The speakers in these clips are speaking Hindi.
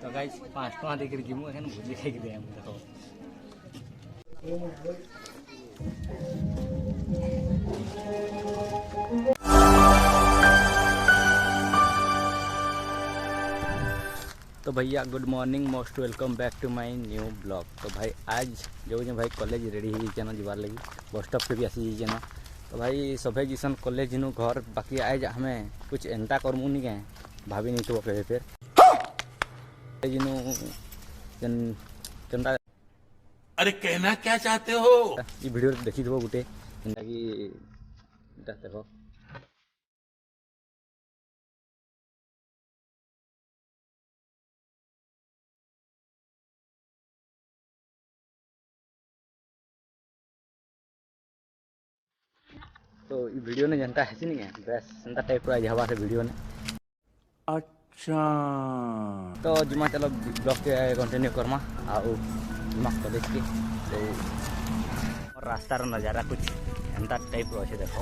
तो गाइस 5 टका देकर जिमु एखन भुजी खाइ के हम देखो। तो भैया good morning, most welcome back to my new blog. तो भाई आज जो भाई कॉलेज रेडी हो जाना जीवार लगी बस स्टॉप पे भी आसी जाना। तो भाई सभे जिसन कॉलेज जिनु घर बाकी आज हमें कुछ एंता करमु नहीं के भाभी नहीं तो फिर जिनु चंदा। अरे कहना क्या चाहते हो? ये वीडियो देखी दो गुटे जेनटा कि देखो। तो ये वीडियो ने जनता है नहीं है बस जनता टाइप पूरा हवा से वीडियो ने। अच्छा तो जुमा चलो ब्लॉग के कंटिन्यू करमा आउ जुमा कॉलेज के। तो और रास्तार नज़ारा कुछ एंता टाइप अच्छे देखो।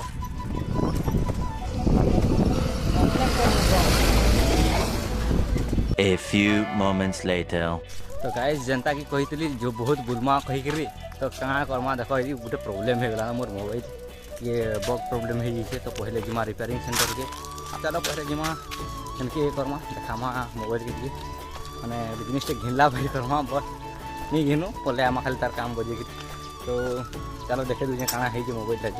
A few moments later. तो गाइस जनता की कही जो बहुत बुलमा कही करी तो कहाँ करमा देखो ये गोटे प्रोब्लेम हो गला मोर मोबाइल ये बग प्रोब्लेम हो जाए। तो पहले जिमा रिपेयरिंग सेंटर के चलो पहले जिमा इनके करमा देखामा मोबाइल के लिए मैंने जिनिस घिनला भाई करमा बस नहीं घिनु पहले आम खाली तार काम बजे की। तो चलो देखे दूसरे काଣା है मोबाइल आज।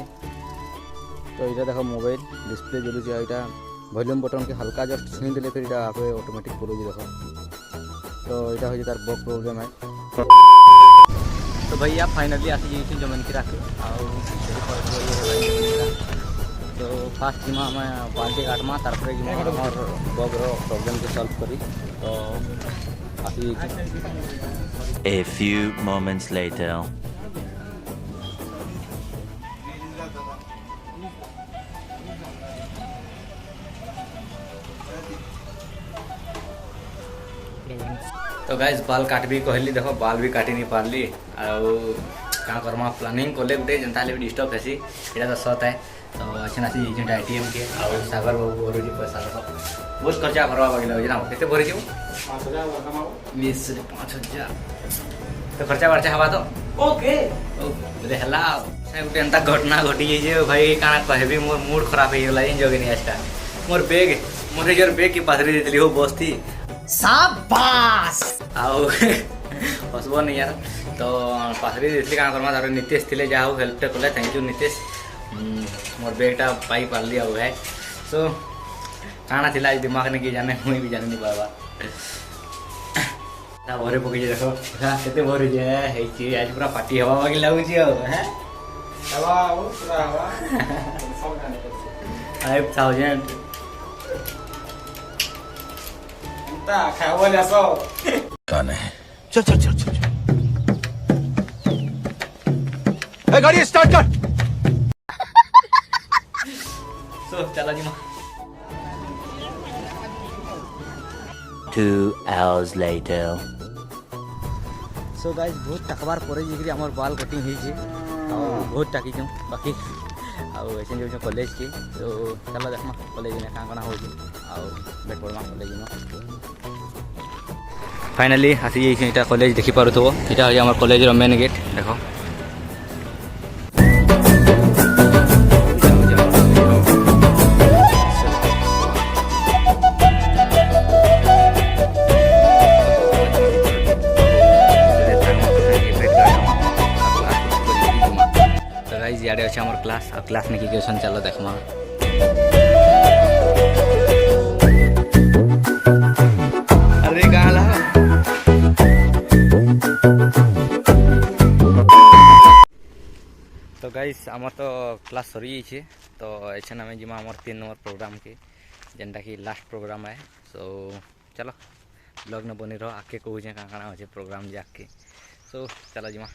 तो ये देखो मोबाइल डिस्प्ले जलुचे यहाँ वॉल्यूम बटन के हल्का जस्ट छुई देले फिर ये आप ऑटोमेटिक खोलुचे देखो। तो यहाँ हूँ तार बग प्रोब्लेम है। तो भैया फाइनली आसी जाइए जो मन की राखे तो फास्ट जिमा हमें बाल्टी काटमा तार जिमा बग प्रॉब्लम के सॉल्व करी। तो आसी A few moments later. तो गाइस बाल काट भी कहली देखो बाल भी काटी नहीं पारली क्या करमा प्लानिंग कले गोटे जनता भी डिस्टर्ब हेसी यहाँ तो सत है। तो अच्छे आसी ATM के और सागर बाबू भर पैसा देखो बहुत खर्चा भरवा लगे ना के भरी 20,000 तो खर्चा वर्चा हवा तो ओके बोले है गोटे एंता घटना घटी जाइए भाई काଣା कहबी मोर मूड खराब हो गला जगे नहीं आजटा मोर बैग मोर निजर बैग की पाथरी देती हो बस थी शाबाश आउ हसब नहीं यार। तो पाथरी देती क्या करमा तार नितेश थे जहाँ हो हेल्प कले थैंक यू नितेश मोर बैगटा पाई पार्ली आउ है। सो काଣା थिला दिमाग ने कि जाने मुई भी जाने नहीं पावा भरे पकई देखो केते भरी जे आज पूरा पार्टी हवा बाकी लगुची हैं 5,000 कौन है? चल चल चल चल गाड़ी स्टार्ट कर। सो चला जी 2 hours later. सो गाइस बहुत टकबार पर आम बाल कटिंग बहुत टाकी बाकी ऐसे जो कॉलेज की। तो चलो देखमा कॉलेज में क्या हो भेट पड़मा कॉलेज में। फाइनली आसी जाइए कॉलेज देखी पार तो यहाँ हूँ कॉलेज मेन गेट देखो। इे अच्छे हमारे क्लास और क्लास में कि चलो देखमा। अरे कहाँ तो गाइस आम तो क्लास सरी जाइए। तो ऐसे आम जिमा आम 3 नंबर प्रोग्राम के जेनटा कि लास्ट प्रोग्राम है। सो चलो ब्लॉग ने बनी रहो आगे कहे क्या अच्छे प्रोग्राम जे आगे। सो चलो जिमा।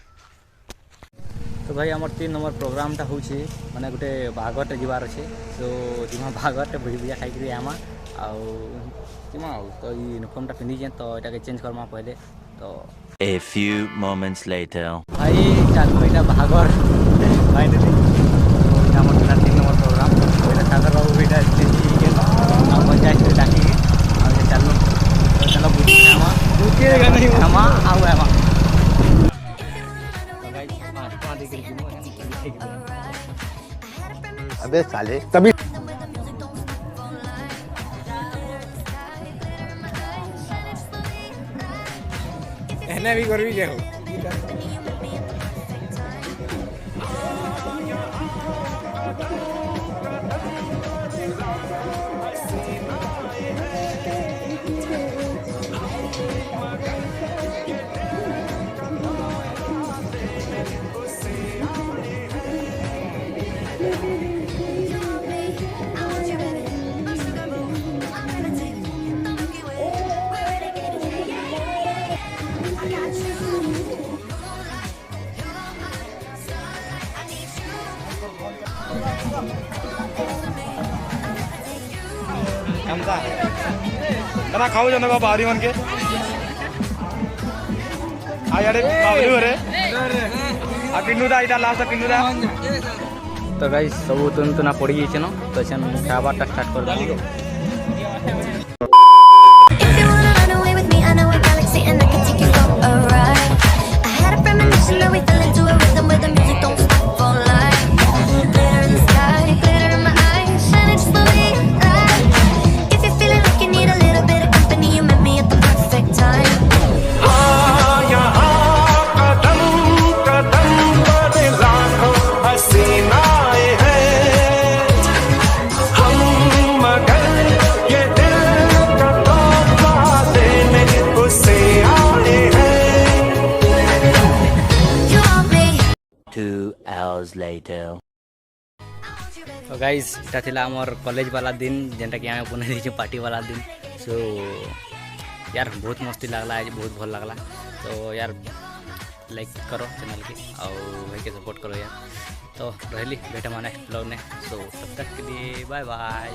तो भाई आम 3 नंबर प्रोग्रामटा हूँ मैंने गोटे बागटे जीवार अच्छे। तो जिमा बागटे भुजी भुजा खाई आमा जिमा तो ये यूनिफॉर्मटा पिंधीचे तो यहाँ चेंज करमा पहले। तो A few moments later. भाई चालू यहाँ बागर फाइनली 3 नंबर प्रोग्राम पहले सागर बाबू भी पंचायत डाकी चलो चलो बुझी हेमा आउ हेमा तो गाइस 5 टका दे के जिमो अबे साले तभी एने भी करबी जे हो हमदा कना खाऊ जन का बाहरी मन के आ यारे बाबू रे आ किन्नु दा इटा लास्ट किन्नु दा तो गाइस सब तुन पड़ी जाइए न तो छन खाबाटा स्टार्ट कर दो If you wanna run away with me, I know a galaxy and I can take you for a ride. I had a premonition that we fell into a rhythm where the music don't stop for life. Glitter in the sky, glitter in my eyes, shining just the way you like. If you're feeling like you need a little bit of company, you met me at the perfect time. You want me? 2 hours later. तो गाइस इटा थिला हमर कॉलेज वाला दिन जेंटा कि हमें बने दी पार्टी वाला दिन सो यार बहुत मस्ती लगला आज बहुत भल लगला तो यार लाइक करो चैनल के और भाई के सपोर्ट करो यार तो रहली बेटा माने नेक्स्ट ब्लॉग ने सो तब तक के लिए बाय बाय